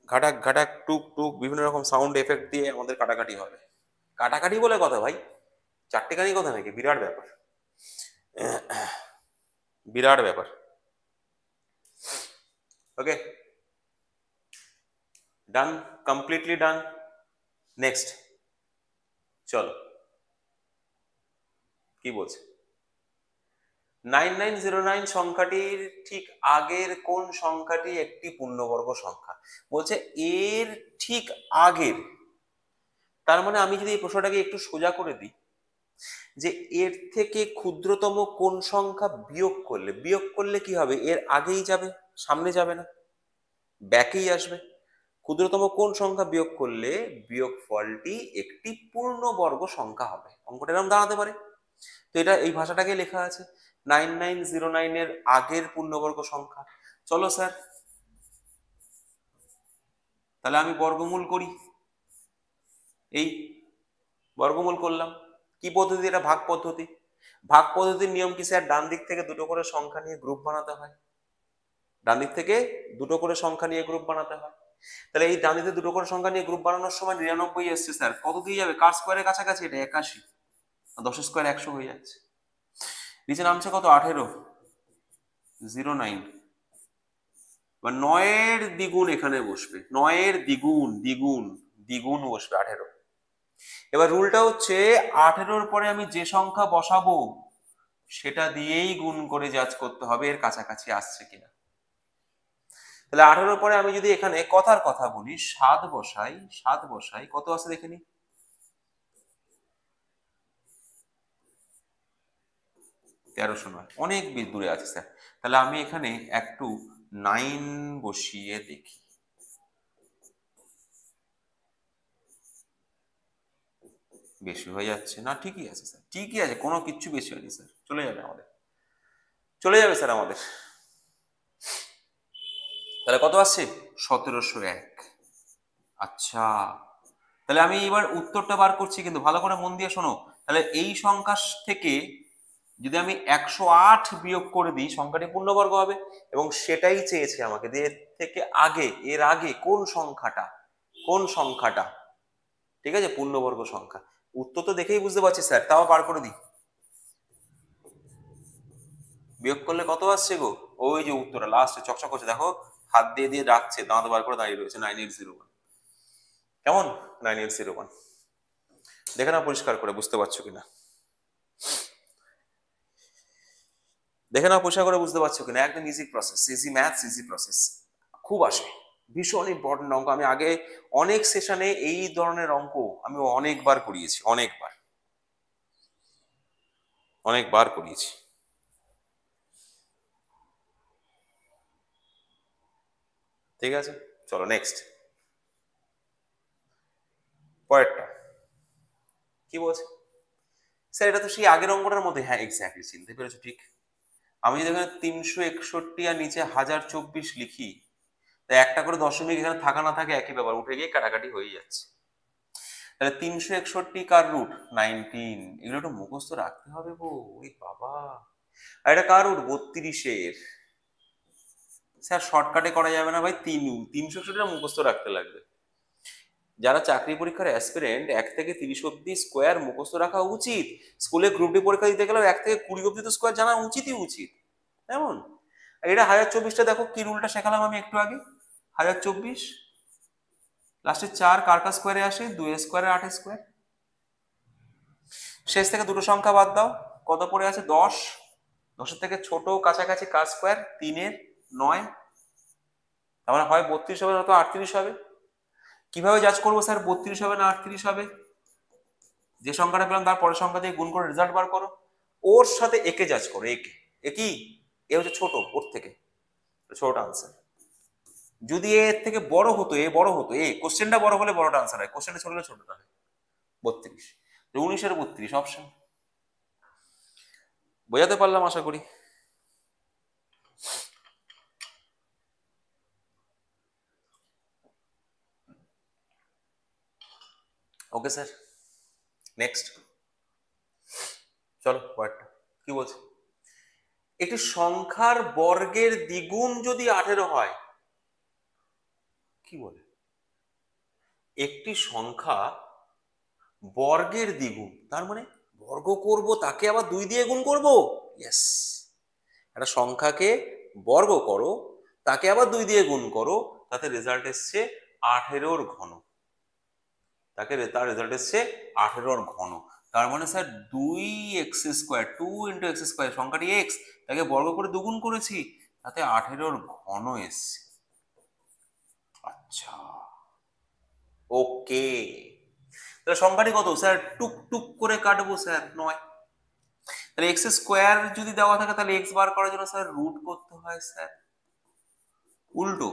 ঘাটাক ঘাটাক টুক টুক বিভিন্ন রকম সাউন্ড এফেক্ট দিয়ে আমাদের কাটাকাটি হবে। কাটাকাটি বলে কথা ভাই, চারটেখানি কথা নাকি, বিরাট ব্যাপার, বিরাট ব্যাপার। ওকে, ডান, কমপ্লিটলি ডান। নেক্সট চলো, কি বলছে? 9909 সংখ্যাটির ঠিক আগের কোন সংখ্যাটি একটি পূর্ণবর্গ সংখ্যা? বলছে এর ঠিক আগের, তার মানে আমি যদি এই প্রশ্নটাকে একটু সোজা করে দিই, যে এর থেকে ক্ষুদ্রতম কোন সংখ্যা বিয়োগ করলে কি হবে? এর আগেই যাবে, সামনে যাবে না, ব্যাকেই আসবে। ক্ষুদ্রতম কোন সংখ্যা বিয়োগ করলে বিয়োগফলটি একটি পূর্ণবর্গ সংখ্যা হবে, অঙ্কটা এরকম দাঁড়াতে পারে। তো এটা এই ভাষাটাকে লেখা আছে 9909 এর আগের পূর্ণবর্গ সংখ্যা। চলো স্যার, তাহলে আমি বর্গমূল করি। এই বর্গমূল করলাম। কি পদ্ধতি? এটা ভাগ পদ্ধতি। ভাগ পদ্ধতির নিয়ম কি স্যার? ডান দিক থেকে দুটো করে সংখ্যা নিয়ে গ্রুপ বানাতে হয়। ডান দিক থেকে দুটো করে সংখ্যা নিয়ে গ্রুপ বানাতে হয়। তাহলে এই ডান দিকে দুটো করে সংখ্যা নিয়ে গ্রুপ বানানোর সময় 99 এসছে স্যার, কত দিয়ে যাবে? কার স্কোয়ারের কাছাকাছি, এটা 81, 10 স্কোয়ার 100 হয়ে যাচ্ছে। নিচে নামছে কত? 18, 09, বা 9 দ্বিগুণ এখানে বসবে, 9 দ্বিগুণ, দ্বিগুণ দ্বিগুণ বসবে 18। এবার রুলটা হচ্ছে 18 পরে আমি যে সংখ্যা বসাবো সেটা দিয়েই গুণ করে জাজ করতে হবে এর কাছাকাছি আসছে কিনা। তাহলে 18 পরে আমি যদি এখানে কথার কথা বলি 7 বসাই, 7 বসাই, কত আছে দেখে নি? 1300 নয়, অনেক দূরে আছে স্যার। তাহলে আমি এখানে একটু 9 বসিয়ে দেখি। বেশি হয়ে যাচ্ছে না? ঠিকই আছে স্যার, ঠিকই আছে, কোনো কিচ্ছু বেশি হয়নি স্যার, চলে যাবে আমাদের, চলে যাবে স্যার আমাদের। তাহলে কত আসছে? 1701। আচ্ছা, তাহলে আমি এবার উত্তরটা বার করছি, কিন্তু ভালো করে মন দিয়ে শোনো। তাহলে এই সংখ্যা থেকে যদি আমি 108 বিয়োগ করে দিই, সংখ্যাটি পূর্ণবর্গ হবে, এবং সেটাই চেয়েছে আমাকে, যে এর থেকে আগে, এর আগে কোন সংখ্যাটা, কোন সংখ্যাটা, ঠিক আছে, পূর্ণবর্গ সংখ্যা। উত্তর তো দেখেই বুঝতে পারছি স্যার, তাও বার করে দিই। বিয়োগ করলে কত আসছে গো? ওই যে উত্তরটা লাস্টে চকচক করছে, দেখো, হাত দিয়ে দিয়ে ডাকছে, দাঁত বার করে দাঁড়িয়ে রয়েছে, 9801। কেমন? 9801 দেখে না পরিষ্কার করে, বুঝতে পারছো কিনা? দেখে নাও পরিষ্কার করে, বুঝতে পারছো কিনা? একদম easy process, easy maths, easy process, খুব আসে, ভীষণ ইম্পর্টেন্ট অঙ্ক। আমি আগে অনেক সেশনে এই ধরনের অঙ্ক আমি অনেকবার করিয়েছি, অনেকবার, অনেকবার করিয়েছি। ঠিক আছে, চলো নেক্সট, পরেরটা কি বলছে স্যার? এটা তো সেই আগের অঙ্কটার মধ্যে, হ্যাঁ এক্স্যাক্টলি, চিনতে পেরেছো ঠিক। আমি যদি এখানে 361 আর নিচে 1024 লিখি, তাই একটা করে দশমিক এখানে থাকা না থাকে একই ব্যাপার, উঠে গিয়ে কাটাকাটি হয়ে যাচ্ছে। তাহলে 361 কার রুট? 19। এগুলো একটু মুখস্থ রাখতে হবে গো, ওই বাবা। আর এটা কার রুট? 32-এর। স্যার শর্টকাটে করা যাবে না ভাই, 361টা মুখস্থ রাখতে লাগবে। যারা চাকরি পরীক্ষার অ্যাসপিরেন্ট, 1 থেকে 30 অব্দি স্কোয়ার মুখস্থ রাখা উচিত। স্কুলে গ্রুপ ডি পরীক্ষা দিতে গেলেও 1 থেকে 20 অব্দি তো স্কোয়ার জানা উচিতই উচিত, এমন। এটা 1024টা দেখো কি রুলটা শেখালাম আমি একটু আগে। 1024 লাস্টে 4 কার কার স্কোয়ারে আসে? 2 স্কোয়ারে 8 স্কোয়ার। শেষ থেকে দুটো সংখ্যা বাদ দাও, কত পড়ে আছে? 10। 10-এর থেকে ছোট কাছাকাছি কার স্কোয়ার? 3-এর 9। তার মানে হয় 32 হবে, নয়তো 38 হবে। কিভাবে জাজ করবো স্যার 32 হবে না 38 হবে? যে সংখ্যাটা পেলাম তার পরের সংখ্যা দিয়ে গুণ করে রেজাল্ট বার করো, ওর সাথে একে জাজ করো, একে। একই, এ হচ্ছে ছোট, ওর থেকে ছোট আনসার। যদি এর থেকে বড় হতো, এ বড় হতো, এ কোশ্চেনটা বড় হলে বড়টা আনসার হয়, কোশ্চেনটা ছোট হলে ছোটটা হয়। 32, 19-এর 32 অপশন। বোঝাতে পারলাম আশা করি। ওকে স্যার, নেক্সট চলো পরেরটা কি বলছে? একটি সংখ্যার বর্গের দ্বিগুণ যদি 18 হয়, কি বলে? একটি সংখ্যা বর্গের দ্বিগুণ, তার মানে বর্গ করব তাকে আবার 2 দিয়ে গুণ করব। ইয়েস, একটা সংখ্যাকে বর্গ করো তাকে আবার 2 দিয়ে গুণ করো, তাতে রেজাল্ট এসছে 18 ঘন। তার রেজাল্ট এসছে 18 ঘন। তার মানে স্যার 2x², 2 × x², সংখ্যাটি x, তাকে বর্গ করে দুগুণ করেছি, তাতে 18 ঘন এসছে। আচ্ছা, ওকে, তাহলে সংখ্যাটি কত স্যার? টুক টুক করে কাটবো স্যার, 9। তাহলে x² যদি দেওয়া থাকে তাহলে x বার করার জন্য স্যার রুট করতে হয় স্যার, উল্টো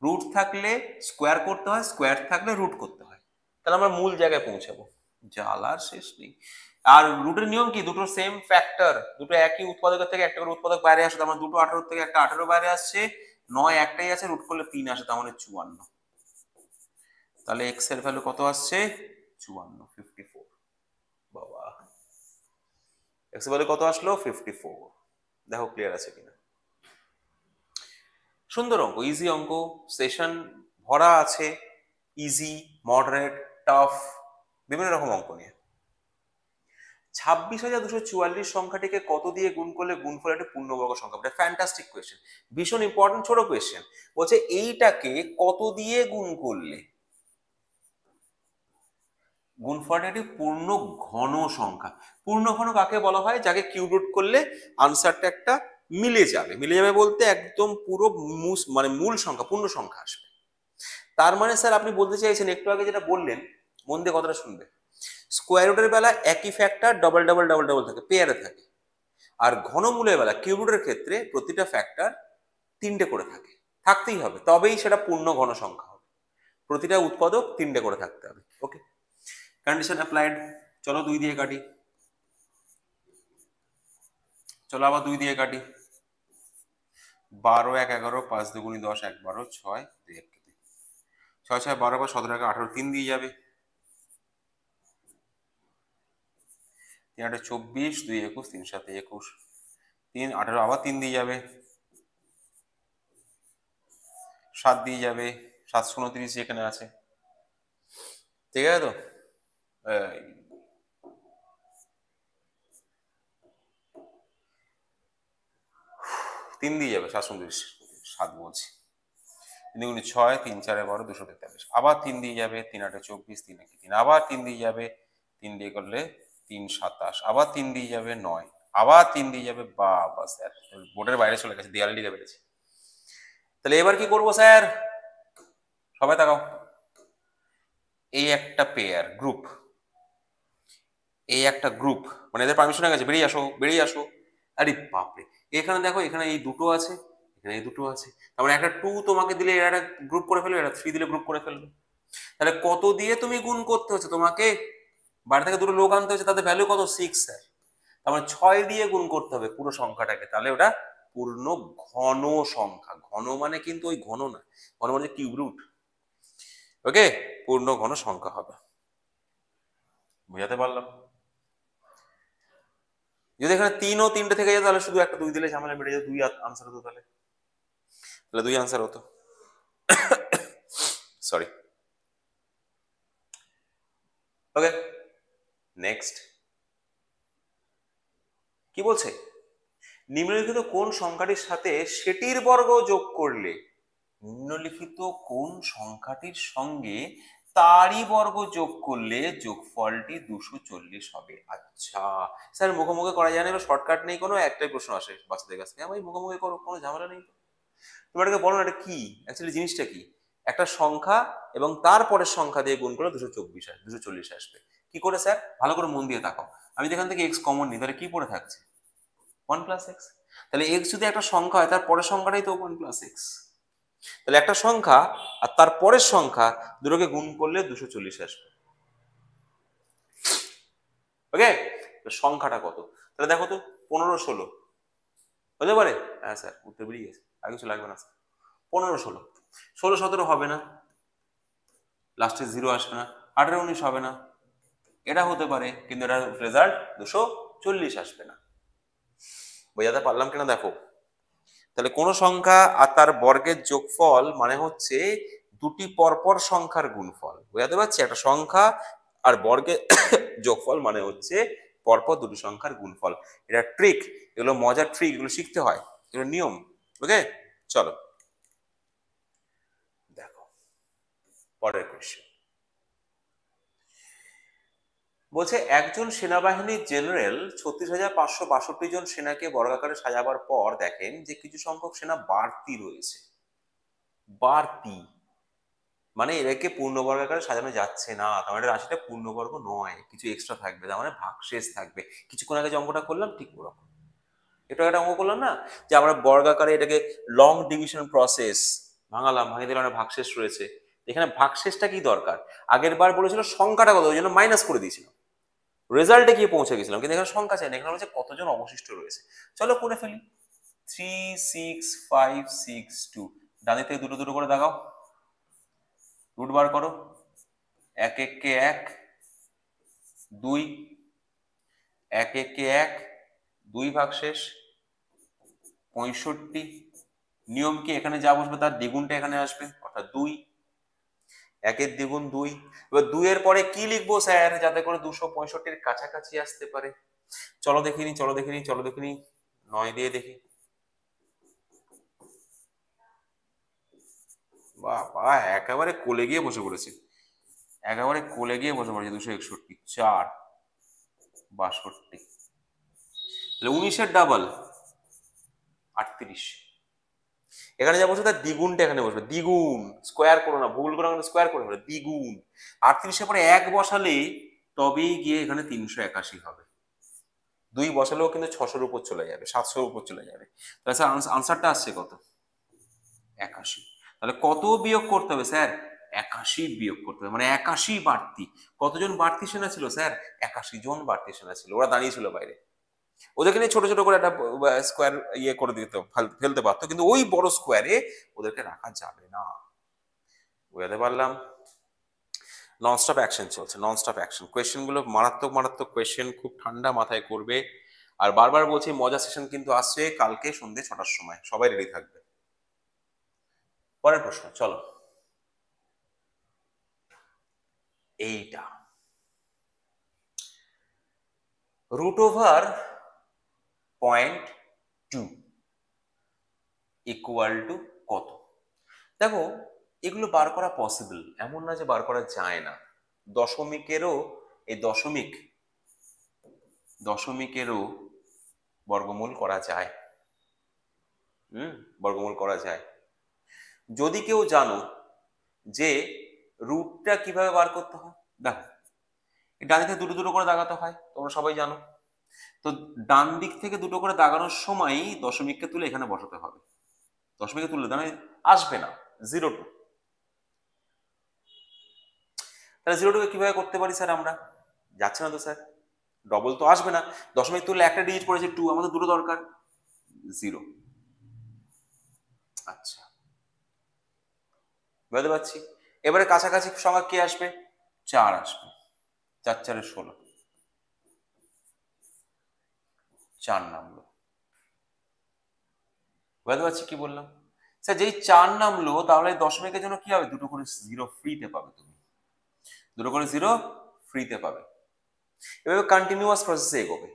রুট থাকলে স্কোয়ার করতে হয়, স্কোয়ার থাকলে রুট করতে হয়। তাহলে আমরা মূল জায়গায় পৌঁছাবো, জ্বালার শেষ নেই। আর রুটের নিয়ম কি? দুটো সেম ফ্যাক্টর, দুটো একই উৎপাদকের থেকে একটা করে উৎপাদক বাইরে আসে, তার মানে দুটো 18 থেকে একটা 18 বাইরে আসছে, 9 একটাই আছে, রুট করলে 3 আসে, তার মানে 54। তাহলে x এর ভ্যালু কত আসছে? 54, 54। বাবা, x এর ভ্যালু কত আসলো? 54। দেখো ক্লিয়ার আছে কিনা। সুন্দর অঙ্ক, ইজি অঙ্ক, সেশন ভরা আছে ইজি, মডারেট, টাফ, বিভিন্ন রকম অঙ্ক নিয়ে। 26,244 সংখ্যাটিকে কত দিয়ে গুণ করলে গুণফল একটা পূর্ণবর্গ সংখ্যা? এটা ফ্যান্টাস্টিক কোয়েশ্চেন, ভীষণ ইম্পর্টেন্ট ছোট কোয়েশ্চেন। বলছে এইটাকে কত দিয়ে গুণ করলে গুণফলটা একটি পূর্ণ ঘন সংখ্যা। পূর্ণ ঘন কাকে বলা হয়? যাকে কিউব রুট করলে আনসারটা একটা মিলে যাবে। মিলে যাবে বলতে একদম পুরো মানে মূল সংখ্যা, পূর্ণ সংখ্যা আসবে। তার মানে স্যার আপনি বলতে চাইছেন, একটু আগে যেটা বললেন, মন দিয়ে কথাটা শুনবে, স্কোয়ার রুটের বেলা একই factor double double double double থাকে, পেয়ারে থাকে। আর ঘনমূলের বেলা কিউব রুটের ক্ষেত্রে প্রতিটা ফ্যাক্টর 3টে করে থাকে, থাকতেই হবে, তবেই সেটা পূর্ণ ঘন সংখ্যা হবে। প্রতিটা উৎপাদক 3টে করে থাকতে হবে। ওকে, কন্ডিশন অ্যাপ্লাইড। চলো 2 দিয়ে কাটি, চলো আবার 2 দিয়ে কাটি। 12 1 11, 5 2 10, 1 12, 6 2 1 2, 6 6 12 বা 17 18, 3 দিয়ে যাবে, 3 8 24, 2 21, 3 7 21, 3 18 আবার 3 দিয়ে যাবে, 7 দিয়ে যাবে, 7 29 যেখানে আছে, ঠিক আছে তো? 3 দিয়ে যাবে, 7 29, 7 বলছি, 3 × 6, 3 4 12, 243, আবার 3 দিয়ে যাবে, 3 8 24, 3 1 3, আবার 3 দিয়ে যাবে, 3 দিয়ে করলে 3 27, আবার 3 দিয়ে যাবে 9, আবার 3 দিয়ে যাবে। বাবা স্যার বোর্ডের বাইরে চলে গেছে, দেয়ালে লিখে বেড়েছে। তাহলে এবার কি করবো স্যার? সবাই তাকাও, এই একটা পেয়ার গ্রুপ, এই একটা গ্রুপ, মানে এদের পারমিশন হয়ে গেছে, বেরিয়ে আসো বেরিয়ে আসো। আরে বাপরে, এখানে দেখো, এখানে এই দুটো আছে, এখানে এই দুটো আছে, তার মানে একটা 2 তোমাকে দিলে এরা একটা গ্রুপ করে ফেলবে, এটা 3 দিলে গ্রুপ করে ফেলবে। তাহলে কত দিয়ে তুমি গুণ করতে হচ্ছে তোমাকে? বাড়ি থেকে দুটো লোক আনতে হচ্ছে, তাদের ভ্যালু কত? 6 স্যার। তার মানে 6 দিয়ে গুণ করতে হবে পুরো সংখ্যাটাকে, তাহলে ওটা পূর্ণ ঘন সংখ্যা। ঘন মানে কিন্তু ওই ঘন না, ঘন মানে কিউব রুট। ওকে, পূর্ণ ঘন সংখ্যা হবে। বুঝাতে পারলাম? যদি এখানে 3 ও 3টে থেকে যেত তাহলে শুধু একটা 2 দিলে ঝামেলা মিটে যেত, 2 আনসার হতো, তাহলে 2 আনসার হতো। সরি। ওকে, নেক্সট কি বলছে? নিম্নলিখিত কোন সংখ্যাটির সাথে সেটির বর্গ যোগ করলে, নিম্নলিখিত কোন সংখ্যাটির সঙ্গে তারই বর্গ যোগ করলে যোগফলটি 240 হবে? আচ্ছা স্যার, মুখোমুখি করা যায় না, এবার শর্টকাট নেই কোনো, একটাই প্রশ্ন আসে বাচ্চাদের কাছ থেকে, আমি মুখোমুখি করো, কোনো ঝামেলা নেই। তোমার এটাকে বলো না, এটা কি অ্যাকচুয়ালি জিনিসটা কি? একটা সংখ্যা এবং তারপরের সংখ্যা দিয়ে গুণ করলে 240 আসবে। কি করে স্যার? ভালো করে মন দিয়ে তাকাও, আমি যেখান থেকে এক্স কমন নিই, তাহলে কি পড়ে থাকছে? 1 + x। তাহলে x যদি একটা সংখ্যা হয়, তার পরের সংখ্যাটাই তো 1 + x। তাহলে একটা সংখ্যা আর তার পরের সংখ্যা দুটোকে গুণ করলে 240 আসবে। ওকে, সংখ্যাটা কত? তাহলে দেখো তো, 15 16 হতে পারে? হ্যাঁ স্যার, উত্তর বেরিয়ে গেছে, আর কিছু লাগবে না স্যার। 15 16, 16 17 হবে না, লাস্টে 0 আসবে না, 18 19 হবে না, এটা হতে পারে, কিন্তু এটার রেজাল্ট 240 আসবে না। বোঝাতে পারলাম কিনা দেখো। তাহলে কোন সংখ্যা আর তার বর্গের যোগফল মানে হচ্ছে দুটি পরপর সংখ্যার গুণফল। বুঝতে পারছি, একটা সংখ্যা আর বর্গের যোগফল মানে হচ্ছে পরপর দুটি সংখ্যার গুণফল। এটা ট্রিক, এগুলো মজার ট্রিক, এগুলো শিখতে হয়, এগুলো নিয়ম। ওকে, চলো দেখো পরের কোয়েশ্চেন। বলছে একজন সেনাবাহিনীর জেনারেল 36,562 জন সেনাকে বর্গাকারে সাজাবার পর দেখেন যে কিছু সংখ্যক সেনা বাড়তি রয়েছে। বাড়তি মানে এটাকে পূর্ণবর্গাকারে সাজানো যাচ্ছে না, তার মানে রাশিটা পূর্ণবর্গ নয়, কিছু এক্সট্রা থাকবে, তার মানে ভাগশেষ থাকবে। কিছুক্ষণ আগে যে অঙ্কটা করলাম ঠিক ওরকম, এটা একটা অঙ্ক করলাম না, যে আমরা বর্গাকারে এটাকে লং ডিভিশন প্রসেস ভাঙালাম, ভাঙিয়ে দিলাম, ভাগশেষ রয়েছে। এখানে ভাগশেষটা কি দরকার, আগের বার বলেছিল সংখ্যাটা কত, ওই জন্য মাইনাস করে দিয়েছিলাম, রেজাল্টে গিয়ে পৌঁছে গেছিলাম, কিন্তু এখানে সংখ্যা চাই না, এখানে হচ্ছে কতজন অবশিষ্ট রয়েছে। চলো করে ফেলি। 3 6 5 6 2, ডানে থেকে দুটো দুটো করে দাগাও, রুট বার করো। 1 1 কে 1, 2 1 1 কে 1, 2 ভাগশেষ 65। নিয়ম কি, এখানে যা বসবে তার দ্বিগুণটা এখানে আসবে, অর্থাৎ 2, 1 এর দ্বিগুণ 2। এবার 2 এর পরে কি লিখবো স্যার যাতে করে 265-র কাছাকাছি আসতে পারে? চলো দেখিনি, চলো দেখিনি, চলো দেখিনি, 9 দিয়ে দেখি। বাবা একেবারে কোলে গিয়ে বসে পড়েছে, একেবারে কোলে গিয়ে বসে পড়েছে। 261, 4 62, তাহলে 19-এর ডাবল 38। এখানে যা বসবে তার দ্বিগুণটা এখানে বসবে, দ্বিগুণ, স্কোয়ার করো না, ভুল করে স্কোয়ার করে ফেলো, দ্বিগুণ। 38-এর পরে 1 বসালে তবেই গিয়ে এখানে 381 হবে। 2 বসালেও কিন্তু 600-র উপর চলে যাবে, 700-র উপর চলে যাবে। তাহলে স্যার আনসারটা আসছে কত? 81। তাহলে কত বিয়োগ করতে হবে স্যার? 81 বিয়োগ করতে হবে, মানে 81 বাড়তি। কতজন বাড়তি সেনা ছিল স্যার? 81 জন বাড়তি সেনা ছিল, ওরা দাঁড়িয়েছিল বাইরে। ওদেরকে নিয়ে ছোট ছোট করে একটা স্কোয়ার ইয়ে করে দিত, ফেলতে পারতো, কিন্তু ওই বড় স্কোয়ারে ওদেরকে রাখা যাবে না। বুঝতে পারলাম? ননস্টপ অ্যাকশন চলছে, ননস্টপ অ্যাকশন। কোয়েশ্চেন গুলো মারাত্মক মারাত্মক কোয়েশ্চেন, খুব ঠান্ডা মাথায় করবে। আর বারবার বলছি মজা সেশন কিন্তু আসছে কালকে সন্ধ্যে 6টার সময়, সবাই রেডি থাকবে। পরের প্রশ্ন চলো, এইটা রুট ওভার 0.2 ইকুয়াল টু কত? দেখো এগুলো বার করা পসিবল, এমন না যে বার করা যায় না। দশমিকেরও এই দশমিকেরও বর্গমূল করা যায়, বর্গমূল করা যায়। যদি কেউ জানো যে রুটটা কিভাবে বার করতে হয়, দেখো ডান দিকে দুটো দুটো করে দাগাতে হয়, তোমরা সবাই জানো। তো ডান দিক থেকে দুটো করে দাগানোর সময় দশমিককে তুলে এখানে বসাতে হবে। দশমিককে তুললে মানে আসবে না 0 2। তাহলে 0 2 কিভাবে করতে পারি স্যার আমরা? যাচ্ছে না তো স্যার, ডবল তো আসবে না। দশমিক তুললে একটা ডিজিট পড়েছে 2, আমাদের দুটো দরকার, 0। আচ্ছা বুঝতে পারছি। এবারে কাছাকাছি সংখ্যা কে আসবে? 4 আসবে, 4 4 16, 4 নামলো। বুঝতে পারছি কি বললাম স্যার? যেই 4 নামলো তাহলে দশমিকের জন্য কি হবে? দুটো করে 0 ফ্রিতে পাবে, তুমি দুটো করে 0 ফ্রিতে পাবে। এভাবে কন্টিনিউয়াস প্রসেসে এগোবে।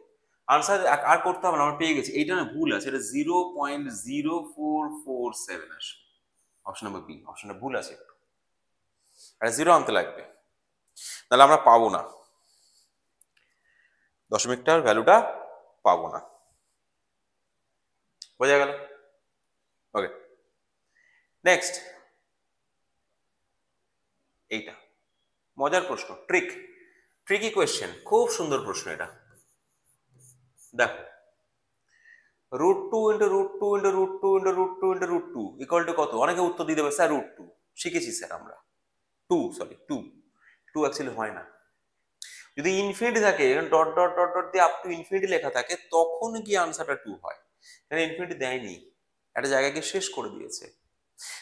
আনসার আর করতে হবে না, আমরা পেয়ে গেছি। এইটা না ভুল আছে, এটা 0.0447 আসবে, অপশন নাম্বার বি, অপশনটা ভুল আছে একটু, আর 0 আনতে লাগবে, তাহলে আমরা পাবো না, দশমিকটার ভ্যালুটা পাবো না। বোঝা গেল? ওকে নেক্সট, এইটা মজার প্রশ্ন, ট্রিকি কোয়েশ্চেন, খুব সুন্দর প্রশ্ন এটা। দেখো √2 into √2 into √2 into √2 into √2 equal to কত? অনেকে উত্তর দিয়ে দেবে স্যার √2, শিখেছি স্যার আমরা 2 অ্যাকচুয়ালি হয় না। যদি ইনফিনিটি থাকে, ডট ডট ডট ডট দিয়ে আপ টু ইনফিনিটি লেখা থাকে, তখন গিয়ে আনসারটা 2 হয়। এখানে ইনফিনিটি দেয়নি, একটা জায়গায় গিয়ে শেষ করে দিয়েছে।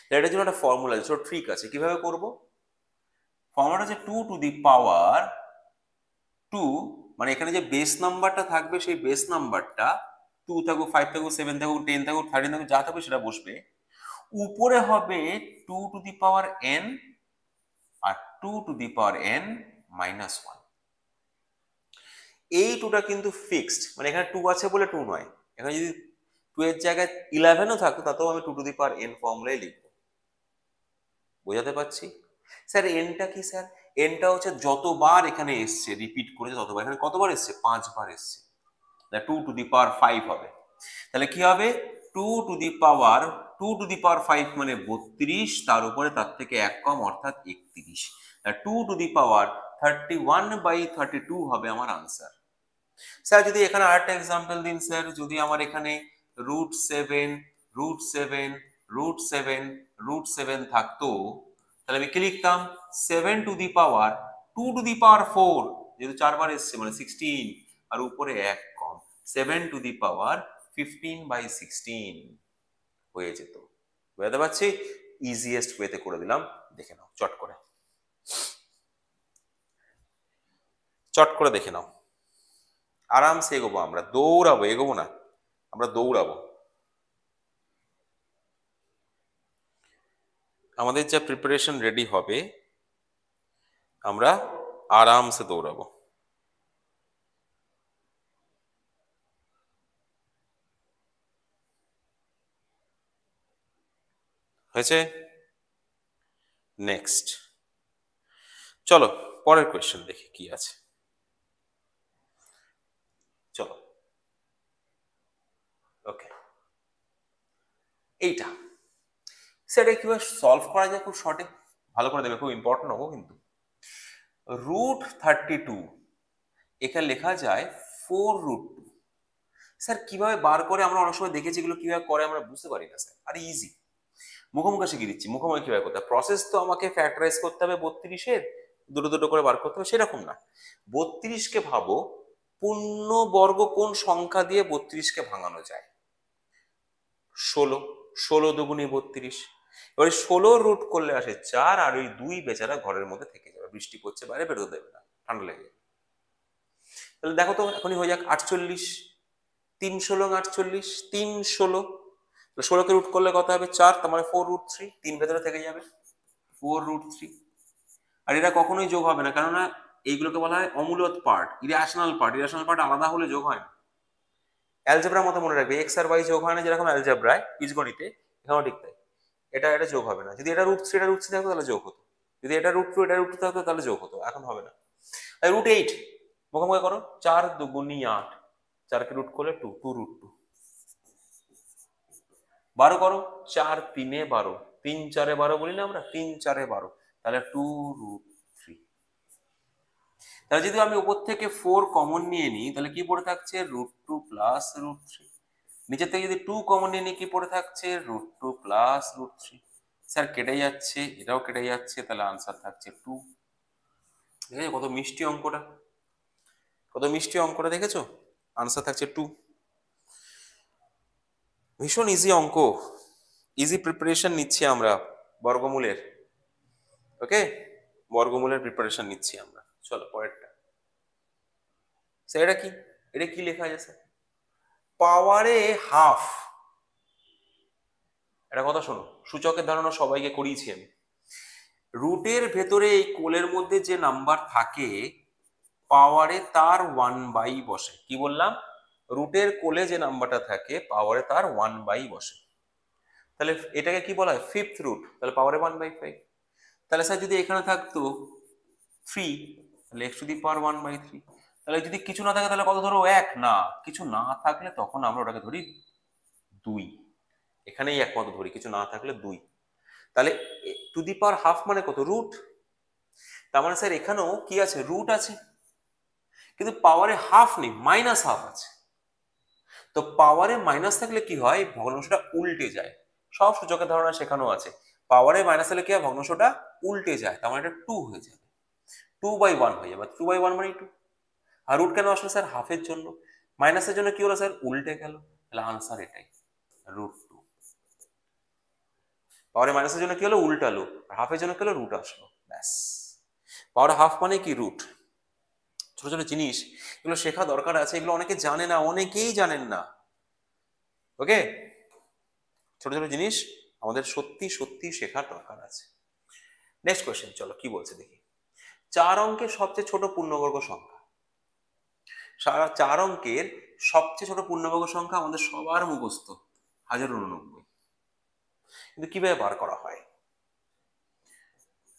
এটার জন্য একটা ফর্মুলা আছে, ট্রিক আছে, কিভাবে করব? ফর্মুলাটা হচ্ছে 2 টু দি পাওয়ার 2, মানে এখানে যে বেস নাম্বারটা থাকবে সেই বেস নাম্বারটা 2 থাকুক, 5 থাকুক, 7 থাকুক, 10 থাকুক, 13 থাকুক, যা থাকবে সেটা বসবে। উপরে হবে 2 টু দি পাওয়ার n আর 2 to the power n minus 1। এই 2টা কিন্তু ফিক্সড, মানে এখানে 2 আছে বলে 2 নয়, এখানে যদি 2 এর জায়গায় 11ও থাকতো তাতেও আমি 2 টু দি পাওয়ার n ফর্মুলাই লিখবো। বোঝাতে পারছি? স্যার এনটা কি স্যার? এনটা হচ্ছে যতবার এখানে এসছে, রিপিট করেছে ততবার। এখানে কতবার এসছে? 5 বার এসছে। 2 টু দি পাওয়ার 5 হবে। তাহলে কি হবে? 2 টু দি পাওয়ার 5 মানে 32, তার উপরে তার থেকে 1 কম অর্থাৎ 31। 2 টু দি পাওয়ার 31/32 হবে আমার আনসার। স্যার যদি এখানে আরেকটা এক্সাম্পল দিন স্যার, যদি আমার এখানে √7 √7 থাকতো, তাহলে আমি কি লিখতাম? 7 two the power 2 to the পাওয়ার 4, যেহেতু 4 বার এসছে মানে 16, আর উপরে 1 কম, 7 টু দি পাওয়ার 15/16 হয়ে যেত। বুঝতে পারছি? ইজিয়েস্ট ওয়েতে করে দিলাম, দেখে নাও চট করে, দেখে নাও। আরামসে এগোবো আমরা, দৌড়াবো, এগোবো না, আমরা দৌড়াবো। আমাদের যা প্রিপারেশন রেডি হবে, আমরা আরামসে দৌড়াবো। হয়েছে? নেক্সট চলো পরের কোয়েশ্চেন দেখি কি আছে। চলো, ওকে, এইটা সেটা কিভাবে সলভ করা যায় খুব শর্টে, ভালো করে দেবে, খুব ইম্পর্টেন্ট হবো কিন্তু। √32 এখানে লেখা যায় 4√2। স্যার কিভাবে বার করে? আমরা অনেক সময় দেখেছি এগুলো কিভাবে করে, আমরা বুঝতে পারি না স্যার। আরে ইজি, মুখোমুখি শিখিয়ে দিচ্ছি। মুখোমুখি কিভাবে করতে হবে, প্রসেস তো আমাকে ফ্যাক্টরাইজ করতে হবে 32-এর, দুটো দুটো করে বার করতে হবে, সেরকম না। 32কে ভাবো পূর্ণবর্গ কোন সংখ্যা দিয়ে 32কে ভাঙানো যায়? 16, 16 দুগুণী 32। এবারে 16 রুট করলে আসে 4, আর ওই 2 বেচারা ঘরের মধ্যে থেকে যাবে, বৃষ্টি পড়ছে বাইরে, বেরোতে দেবে না, ঠান্ডা লেগে যাবে। তাহলে দেখো তো এখনই হয়ে যাক 48, 3 16 48, 3 16, 16কে রুট করলে কত হবে? 4, তার মানে 4√3, 3 ভেতরে থেকে যাবে, 4√3। আর এরা কখনোই যোগ হবে না, কেননা এইগুলোকে বলা হয় অমূলত part, irrational part. Irrational part আলাদা হলে যোগ হয় না। অ্যালজেব্রার মতো মনে রাখবে, এক্স আর ওয়াই যোগ হয় না যেরকম অ্যালজেব্রায়, বীজগণিতে, এখানেও ঠিক তাই। এটা যোগ হবে না। যদি এটা √3 এটা √3 থাকতো তাহলে যোগ হতো, যদি এটা √2 এটা √2 থাকতো তাহলে যোগ হতো, এখন হবে না। √8 মুখোমুখি করো, 4 দুগুণী 8, 4কে রুট করলে 2, 2√2। 12 করো, 4 3 12, 3 4 12 বলি না আমরা, 3 4 12, তাহলে 2√3। তাহলে যদি আমি উপর থেকে 4 কমন নিয়ে নিই তাহলে কি পড়ে থাকছে? √2 প্লাস √3। নিচের থেকে যদি 2 কমন নিয়ে নিই কি পড়ে থাকছে? √2 প্লাস √3। স্যার কেটে যাচ্ছে, এটাও কেটে যাচ্ছে, তাহলে আনসার থাকছে 2। দেখেছো কত মিষ্টি অঙ্কটা, কত মিষ্টি অঙ্কটা, দেখেছো? আনসার থাকছে 2। ভীষণ ইজি অঙ্ক, ইজি প্রিপারেশন নিচ্ছি আমরা বর্গমূলের। ওকে, বর্গমূলের প্রিপারেশন নিচ্ছি আমরা। চলো পরেরটা। স্যার এটা কি? এটা কি লেখা আছে স্যার? পাওয়ারে হাফ। একটা কথা শোনো, সূচকের ধারণা সবাইকে করিয়েছি আমি। রুটের ভেতরে এই কোলের মধ্যে যে নাম্বার থাকে পাওয়ারে তার 1/, বসে। কি বললাম? রুটের কোলে যে নাম্বারটা থাকে পাওয়ারে তার 1/, বসে। তাহলে এটাকে কি বলা হয়? ফিফথ রুট, তাহলে পাওয়ারে 1/5। তাহলে স্যার যদি এখানে থাকতো 3, তাহলে x⁻1/3। তাহলে যদি কিছু না থাকে তাহলে কত ধরো? 1 না, কিছু না থাকলে তখন আমরা ওটাকে ধরি 2। এখানেই একমাত্র ধরি, কিছু না থাকলে 2। তাহলে টু দি পাওয়ার হাফ মানে কত? রুট। তার মানে স্যার এখানেও কি আছে? রুট আছে, কিন্তু পাওয়ারে হাফ নেই, মাইনাস হাফ আছে। তো পাওয়ারে মাইনাস থাকলে কি হয়? ভগ্নাংশটা উল্টে যায়। সব সূচকের ধারণা শেখানো আছে। পাওয়ারে মাইনাস হলে কি হয়? ভগ্নাংশটা উল্টে যায়, তার মানে এটা 2 হয়ে যাবে, 2/1 হয়ে যাবে। 2/1 মানে 2। আর রুট কেন আসলো স্যার? হাফের জন্য। মাইনাসের জন্য কি হলো স্যার? উল্টে গেল। তাহলে আনসার এটাই, √2। পাওয়ারে মাইনাসের জন্য কি হলো? উল্টালো। আর হাফের জন্য কি হলো? রুট আসলো, ব্যাস। পাওয়ারে হাফ মানে কি? রুট। ছোট ছোট জিনিস এগুলো শেখা দরকার আছে, এগুলো অনেকে জানে না, অনেকেই জানেন না। ওকে, ছোট ছোট জিনিস আমাদের সত্যি সত্যি শেখার দরকার আছে। নেক্সট কোয়েশ্চেন, চলো কি বলছে দেখি। 4 অঙ্কের সবচেয়ে ছোট পূর্ণবর্গ সংখ্যা। 4 অঙ্কের সবচেয়ে ছোট পূর্ণবর্গ সংখ্যা আমাদের সবার মুখস্থ 1089, কিন্তু কিভাবে বার করা হয়?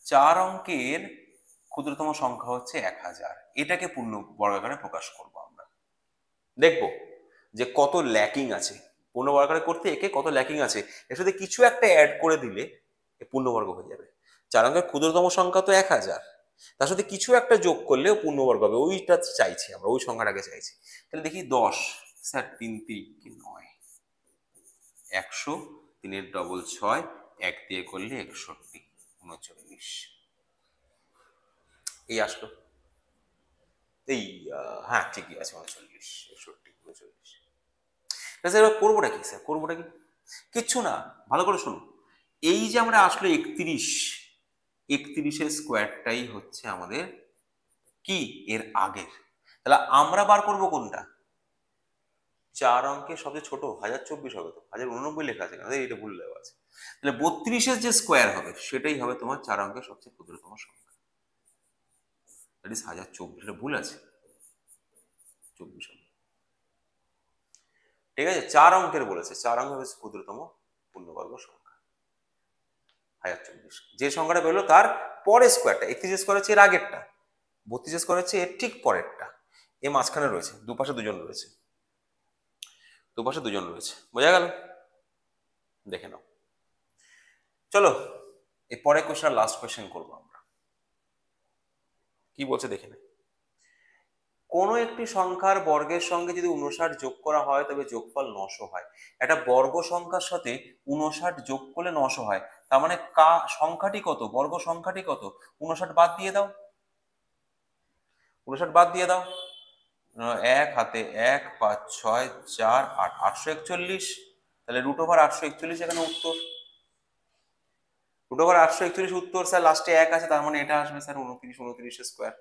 4 অঙ্কের ক্ষুদ্রতম সংখ্যা হচ্ছে 1000, এটাকে পূর্ণ বর্গাকারে প্রকাশ করব আমরা। দেখব যে কত ল্যাকিং আছে পূর্ণ বর্গাকারে করতে, একে কত ল্যাকিং আছে, এর সাথে কিছু একটা অ্যাড করে দিলে এ পূর্ণবর্গ হয়ে যাবে। 4 অঙ্কের ক্ষুদ্রতম সংখ্যা তো 1000, তার সাথে কিছু একটা যোগ করলেও পূর্ণবর্গ হবে, ওইটা চাইছি আমরা, ওই সংখ্যাটাকে চাইছি। তাহলে দেখি 10, স্যার 3 3 কি 9, 100, 3 ডবল 6, 1 দিয়ে করলে 61, 39, এই আসলো। এই হ্যাঁ ঠিকই আছে, 39, 61, 39। এবার করবোটা কি স্যার, করবোটা কি? কিচ্ছু না, ভালো করে শুনুন। এই যে আমরা আসলো 31, 31-এর স্কোয়ারটাই হচ্ছে আমাদের কি এর আগের। তাহলে আমরা বার করবো কোনটা? 4 অঙ্কের সবচেয়ে ছোট 1024 হবে তো, 1089 লেখা আছে, এটা ভুল দেওয়া আছে। তাহলে 32-এর যে স্কোয়ার হবে সেটাই হবে তোমার 4 অঙ্কের সবচেয়ে ক্ষুদ্রতম সংখ্যা, দ্যাট ইজ 1024। এটা ভুল আছে, 24 হবে। ঠিক আছে, 4 অঙ্কের বলেছে, 4 অঙ্কের হচ্ছে ক্ষুদ্রতম পূর্ণবর্গ সংখ্যা 1024। যে সংখ্যাটা বেরোলো তার পরের স্কোয়ারটা, 31 স্কোয়ার হচ্ছে এর আগেরটা, 32 স্কোয়ার হচ্ছে এর ঠিক পরেরটা, এ মাঝখানে রয়েছে, দুপাশে দুজন রয়েছে, দুপাশে দুজন রয়েছে, বোঝা গেল? দেখে নাও। চলো এই পরের কোশ্চেন, লাস্ট কোশ্চেন করবো আমরা। কি বলছে দেখে নে। কোনো একটি সংখ্যার বর্গের সঙ্গে যদি 59 যোগ করা হয় তবে যোগফল 900 হয়। একটা বর্গ সংখ্যার সাথে 59 যোগ করলে 900 হয়, তার মানে সংখ্যাটি কত, বর্গ সংখ্যাটি কত? 59 বাদ দিয়ে দাও, 59 বাদ দিয়ে দাও। 1 হাতে 1, 5 6 4 8, 841। তাহলে √841 এখানে উত্তর, √841 উত্তর। স্যার লাস্টে 1 আছে, তার মানে এটা আসবে স্যার 29, 29 স্কোয়ার,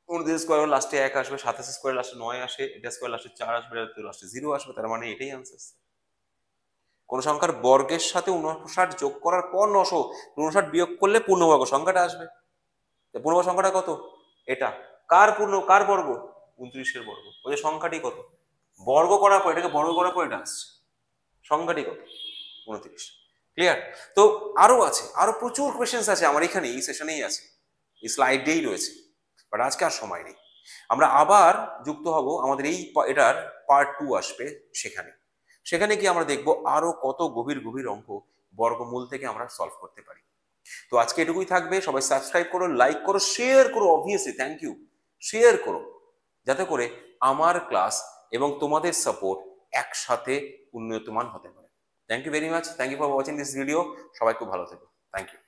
29 স্কোয়ার লাস্টে 1 আসবে, 27 স্কোয়ার লাস্টে 9 আসে, এটা স্কোয়ার লাস্টে 4 আসবে, লাস্টে 0 আসবে, তার মানে এটাই আনসার। কোন সংখ্যার বর্গের সাথে 59 যোগ করার পর 900, 59 বিয়োগ করলে পূর্ণবর্গ সংখ্যাটা আসবে। পূর্ণবর্গ সংখ্যাটা কত? এটা কার বর্গ? 29-এর বর্গ। ওই যে সংখ্যাটি কত, বর্গ করার পর, এটাকে বর্গ করার পর এটা আসছে, সংখ্যাটি কত? 29। ক্লিয়ার? তো আরো আছে, আরো প্রচুর কোয়েশ্চেন্স আছে আমার এখানে, এই সেশনেই আছে, এই স্লাইডেই রয়েছে, বাট আজকে আর সময় নেই। আমরা আবার যুক্ত হব, আমাদের এই এটার পার্ট 2 আসবে, সেখানে কি আমরা দেখব আরো কত গভীর গভীর অঙ্ক বর্গমূল থেকে আমরা সলভ করতে পারি। তো আজকে এটুকুই থাকবে। সবাই সাবস্ক্রাইব করো, লাইক করো, শেয়ার করো, অবভিয়াসলি থ্যাংক ইউ, শেয়ার করো, যাতে করে আমার ক্লাস এবং তোমাদের সাপোর্ট একসাথে উন্নতমান হতে পারে। Thank you very much, thank you for watching this video. সবাই খুব ভালো থেকো, থ্যাংক ইউ।